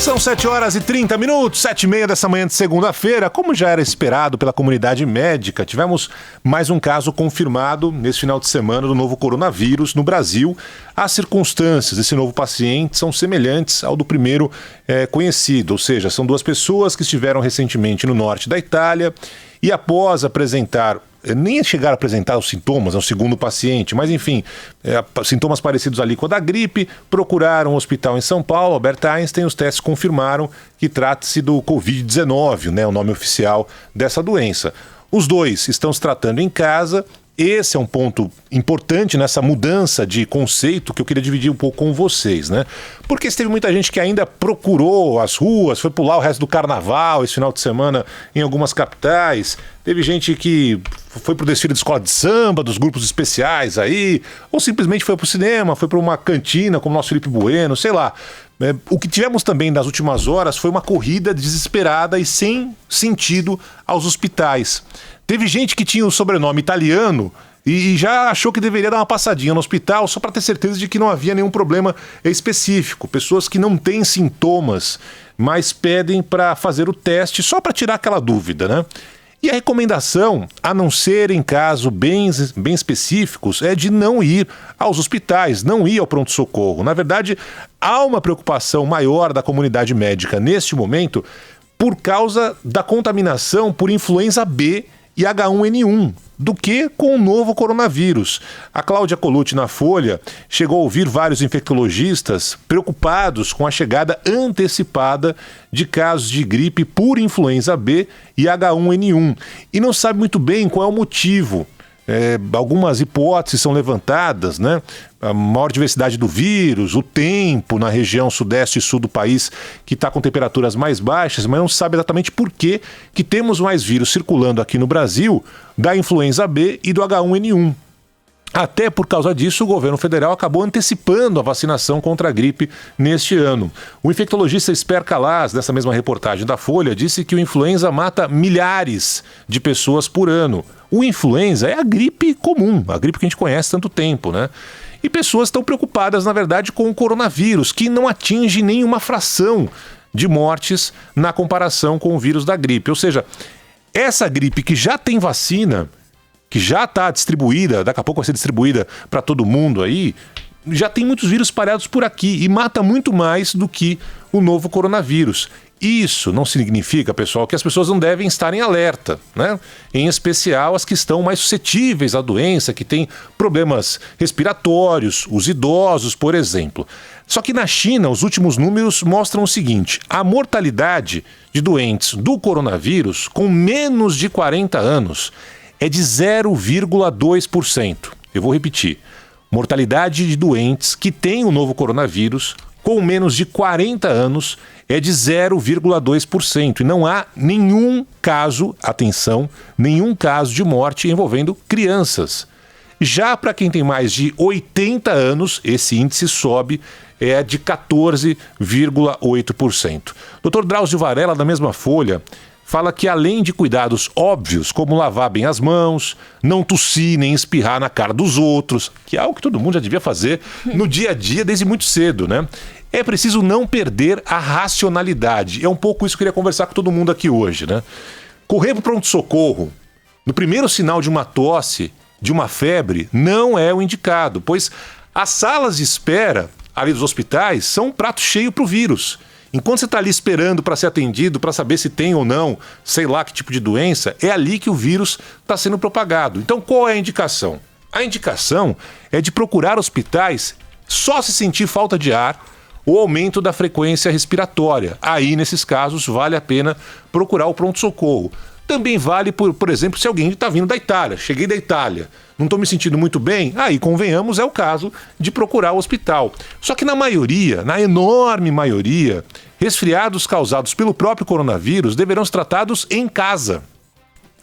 São 7h30, 7h30 dessa manhã de segunda-feira. Como já era esperado pela comunidade médica, tivemos mais um caso confirmado nesse final de semana do novo coronavírus no Brasil. As circunstâncias desse novo paciente são semelhantes ao do primeiro conhecido, ou seja, são duas pessoas que estiveram recentemente no norte da Itália e após apresentar, nem chegaram a apresentar os sintomas, é o segundo paciente, mas enfim, sintomas parecidos ali com a da gripe, procuraram um hospital em São Paulo, Albert Einstein, os testes confirmaram que trata-se do Covid-19, né, o nome oficial dessa doença. Os dois estão se tratando em casa. Esse é um ponto importante nessa mudança de conceito que eu queria dividir um pouco com vocês, né? Porque teve muita gente que ainda procurou as ruas, foi pular o resto do carnaval esse final de semana em algumas capitais. Teve gente que foi pro desfile de escola de samba, dos grupos especiais aí, ou simplesmente foi pro cinema, foi para uma cantina como o nosso Felipe Bueno, sei lá. O que tivemos também nas últimas horas foi uma corrida desesperada e sem sentido aos hospitais. Teve gente que tinha o sobrenome italiano e já achou que deveria dar uma passadinha no hospital só para ter certeza de que não havia nenhum problema específico. Pessoas que não têm sintomas, mas pedem para fazer o teste só para tirar aquela dúvida, né? E a recomendação, a não ser em casos bem específicos, é de não ir aos hospitais, não ir ao pronto-socorro. Na verdade, há uma preocupação maior da comunidade médica neste momento por causa da contaminação por influenza B e H1N1, do que com o novo coronavírus. A Cláudia Colucci, na Folha, chegou a ouvir vários infectologistas preocupados com a chegada antecipada de casos de gripe por influenza B e H1N1. E não sabe muito bem qual é o motivo. Algumas hipóteses são levantadas, né? A maior diversidade do vírus, o tempo na região sudeste e sul do país que está com temperaturas mais baixas, mas não se sabe exatamente por que temos mais vírus circulando aqui no Brasil da influenza B e do H1N1. Até por causa disso, o governo federal acabou antecipando a vacinação contra a gripe neste ano. O infectologista Esper Calaz, dessa mesma reportagem da Folha, disse que o influenza mata milhares de pessoas por ano. O influenza é a gripe comum, a gripe que a gente conhece há tanto tempo, né? E pessoas estão preocupadas, na verdade, com o coronavírus, que não atinge nenhuma fração de mortes na comparação com o vírus da gripe. Ou seja, essa gripe que já tem vacina, que já está distribuída, daqui a pouco vai ser distribuída para todo mundo aí, já tem muitos vírus espalhados por aqui e mata muito mais do que o novo coronavírus. Isso não significa, pessoal, que as pessoas não devem estar em alerta, né? Em especial as que estão mais suscetíveis à doença, que têm problemas respiratórios, os idosos, por exemplo. Só que na China, os últimos números mostram o seguinte: a mortalidade de doentes do coronavírus com menos de 40 anos é de 0,2%. Eu vou repetir. Mortalidade de doentes que têm o novo coronavírus com menos de 40 anos é de 0,2%. E não há nenhum caso, atenção, nenhum caso de morte envolvendo crianças. Já para quem tem mais de 80 anos, esse índice sobe, é de 14,8%. Dr. Drauzio Varella, da mesma Folha, fala que além de cuidados óbvios, como lavar bem as mãos, não tossir nem espirrar na cara dos outros, que é algo que todo mundo já devia fazer no dia a dia desde muito cedo, né? É preciso não perder a racionalidade. É um pouco isso que eu queria conversar com todo mundo aqui hoje, né? Correr para o pronto-socorro no primeiro sinal de uma tosse, de uma febre, não é o indicado, pois as salas de espera ali dos hospitais são um prato cheio para o vírus. Enquanto você está ali esperando para ser atendido, para saber se tem ou não, sei lá que tipo de doença, é ali que o vírus está sendo propagado. Então qual é a indicação? A indicação é de procurar hospitais só se sentir falta de ar ou aumento da frequência respiratória. Aí, nesses casos, vale a pena procurar o pronto-socorro. Também vale, por exemplo, se alguém está vindo da Itália. Cheguei da Itália, não estou me sentindo muito bem, aí, convenhamos, é o caso de procurar o hospital. Só que na maioria, na enorme maioria, resfriados causados pelo próprio coronavírus deverão ser tratados em casa,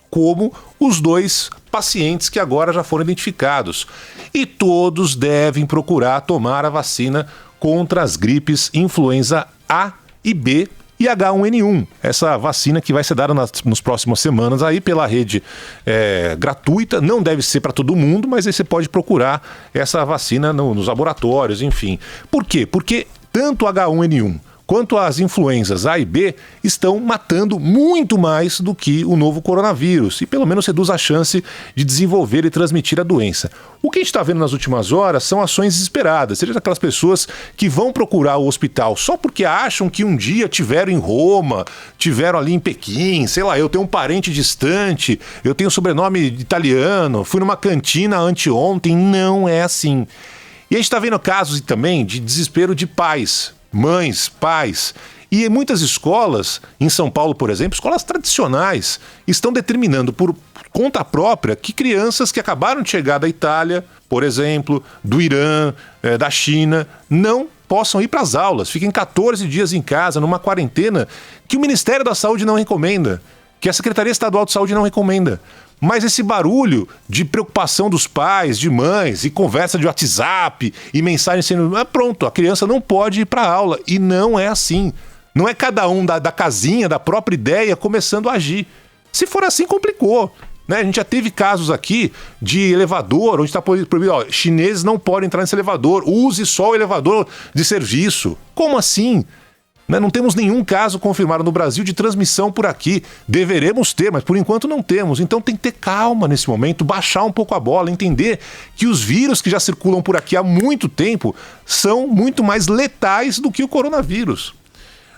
como os dois pacientes que agora já foram identificados. E todos devem procurar tomar a vacina contra as gripes influenza A e B e H1N1. Essa vacina que vai ser dada nas próximas semanas aí pela rede gratuita, não deve ser para todo mundo, mas aí você pode procurar essa vacina nos laboratórios, enfim. Por quê? Porque tanto H1N1 quanto às influenzas A e B, estão matando muito mais do que o novo coronavírus e pelo menos reduz a chance de desenvolver e transmitir a doença. O que a gente está vendo nas últimas horas são ações desesperadas, seja daquelas pessoas que vão procurar o hospital só porque acham que um dia tiveram em Roma, tiveram ali em Pequim, sei lá, eu tenho um parente distante, eu tenho sobrenome italiano, fui numa cantina anteontem. Não é assim. E a gente está vendo casos também de desespero de pais, mães, pais. E em muitas escolas, em São Paulo, por exemplo, escolas tradicionais, estão determinando por conta própria que crianças que acabaram de chegar da Itália, por exemplo, do Irã, da China, não possam ir para as aulas. Fiquem 14 dias em casa, numa quarentena que o Ministério da Saúde não recomenda, que a Secretaria Estadual de Saúde não recomenda. Mas esse barulho de preocupação dos pais, de mães, e conversa de WhatsApp, e mensagem sendo... pronto, a criança não pode ir para a aula. E não é assim. Não é cada um da casinha, da própria ideia, começando a agir. Se for assim, complicou. Né? A gente já teve casos aqui de elevador, onde está proibido, chineses não podem entrar nesse elevador, use só o elevador de serviço. Como assim? Não temos nenhum caso confirmado no Brasil de transmissão por aqui. Deveremos ter, mas por enquanto não temos. Então tem que ter calma nesse momento, baixar um pouco a bola, entender que os vírus que já circulam por aqui há muito tempo são muito mais letais do que o coronavírus.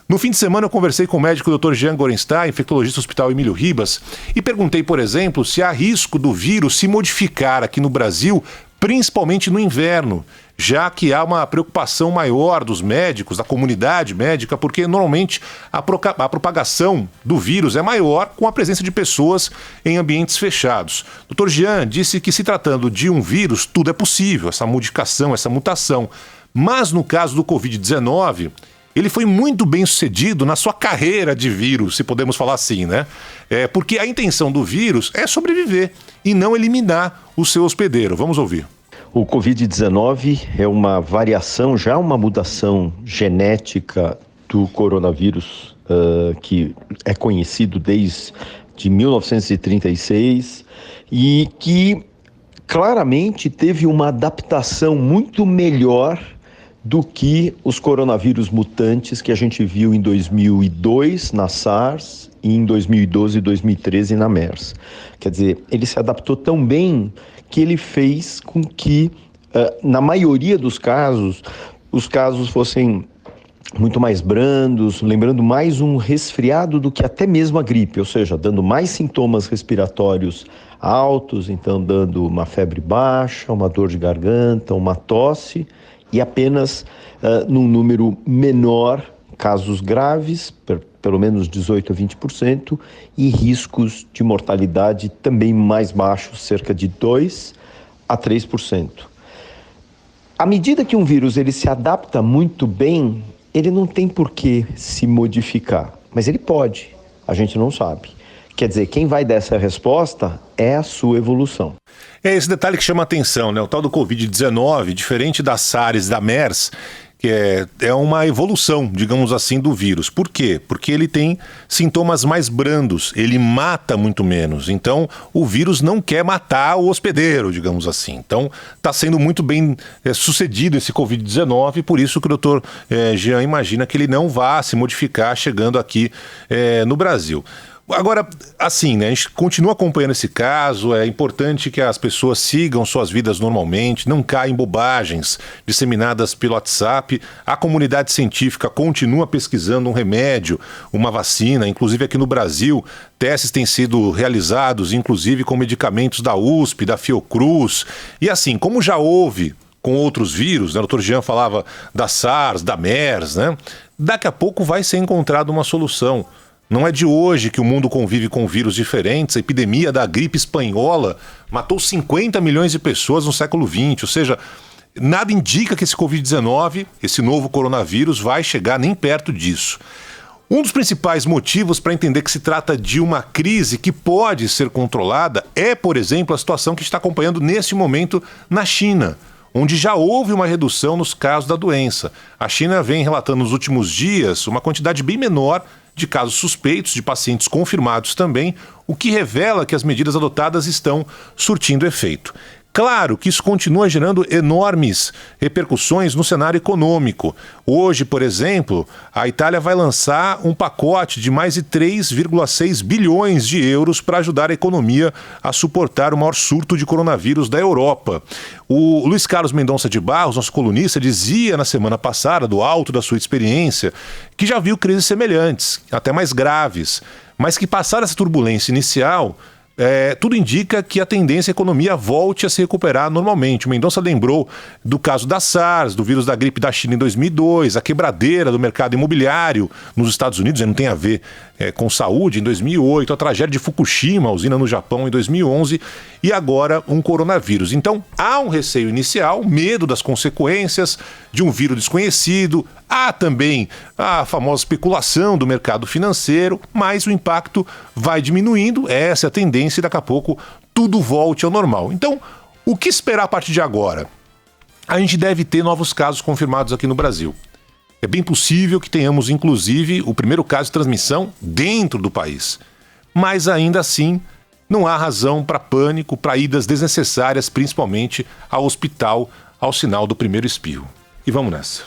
No fim de semana eu conversei com o médico Dr. Jean Gorenstein, infectologista do Hospital Emílio Ribas, e perguntei, por exemplo, se há risco do vírus se modificar aqui no Brasil, principalmente no inverno, já que há uma preocupação maior dos médicos, da comunidade médica, porque normalmente a propagação do vírus é maior com a presença de pessoas em ambientes fechados. Dr. Jean disse que, se tratando de um vírus, tudo é possível, essa modificação, essa mutação. Mas no caso do Covid-19, ele foi muito bem sucedido na sua carreira de vírus, se podemos falar assim, né? Porque a intenção do vírus é sobreviver e não eliminar o seu hospedeiro. Vamos ouvir. O Covid-19 é uma variação, já uma mutação genética do coronavírus, que é conhecido desde 1936 e que claramente teve uma adaptação muito melhor do que os coronavírus mutantes que a gente viu em 2002 na SARS e em 2012 e 2013 na MERS. Quer dizer, ele se adaptou tão bem que ele fez com que, na maioria dos casos, os casos fossem muito mais brandos, lembrando mais um resfriado do que até mesmo a gripe, ou seja, dando mais sintomas respiratórios altos, então dando uma febre baixa, uma dor de garganta, uma tosse, e apenas num número menor, casos graves, pelo menos 18% a 20%, e riscos de mortalidade também mais baixos, cerca de 2% a 3%. À medida que um vírus ele se adapta muito bem, ele não tem por que se modificar, mas ele pode, a gente não sabe. Quer dizer, quem vai dar essa resposta é a sua evolução. É esse detalhe que chama a atenção, né? O tal do Covid-19, diferente da SARS e da MERS, que é uma evolução, digamos assim, do vírus. Por quê? Porque ele tem sintomas mais brandos, ele mata muito menos. Então, o vírus não quer matar o hospedeiro, digamos assim. Então, está sendo muito bem sucedido esse Covid-19, por isso que o Dr. Jean imagina que ele não vá se modificar chegando aqui no Brasil. Agora, assim, né, a gente continua acompanhando esse caso, é importante que as pessoas sigam suas vidas normalmente, não caem em bobagens disseminadas pelo WhatsApp. A comunidade científica continua pesquisando um remédio, uma vacina, inclusive aqui no Brasil, testes têm sido realizados, inclusive com medicamentos da USP, da Fiocruz, e assim, como já houve com outros vírus, né, o Dr. Jean falava da SARS, da MERS, né, daqui a pouco vai ser encontrada uma solução. Não é de hoje que o mundo convive com vírus diferentes. A epidemia da gripe espanhola matou 50 milhões de pessoas no século XX. Ou seja, nada indica que esse Covid-19, esse novo coronavírus, vai chegar nem perto disso. Um dos principais motivos para entender que se trata de uma crise que pode ser controlada é, por exemplo, a situação que está acompanhando nesse momento na China, onde já houve uma redução nos casos da doença. A China vem relatando nos últimos dias uma quantidade bem menor de casos suspeitos, de pacientes confirmados também, o que revela que as medidas adotadas estão surtindo efeito. Claro que isso continua gerando enormes repercussões no cenário econômico. Hoje, por exemplo, a Itália vai lançar um pacote de mais de 3,6 bilhões de euros para ajudar a economia a suportar o maior surto de coronavírus da Europa. O Luiz Carlos Mendonça de Barros, nosso colunista, dizia na semana passada, do alto da sua experiência, que já viu crises semelhantes, até mais graves, mas que passada essa turbulência inicial, tudo indica que a tendência é a economia volte a se recuperar normalmente. O Mendonça lembrou do caso da SARS, do vírus da gripe da China em 2002, a quebradeira do mercado imobiliário nos Estados Unidos, não tem a ver com saúde, em 2008, a tragédia de Fukushima, a usina no Japão, em 2011, e agora um coronavírus. Então, há um receio inicial, medo das consequências de um vírus desconhecido, há também a famosa especulação do mercado financeiro, mas o impacto vai diminuindo, essa é a tendência, e daqui a pouco tudo volte ao normal. Então, o que esperar a partir de agora? A gente deve ter novos casos confirmados aqui no Brasil. É bem possível que tenhamos, inclusive, o primeiro caso de transmissão dentro do país. Mas, ainda assim, não há razão para pânico, para idas desnecessárias, principalmente ao hospital, ao sinal do primeiro espirro. E vamos nessa.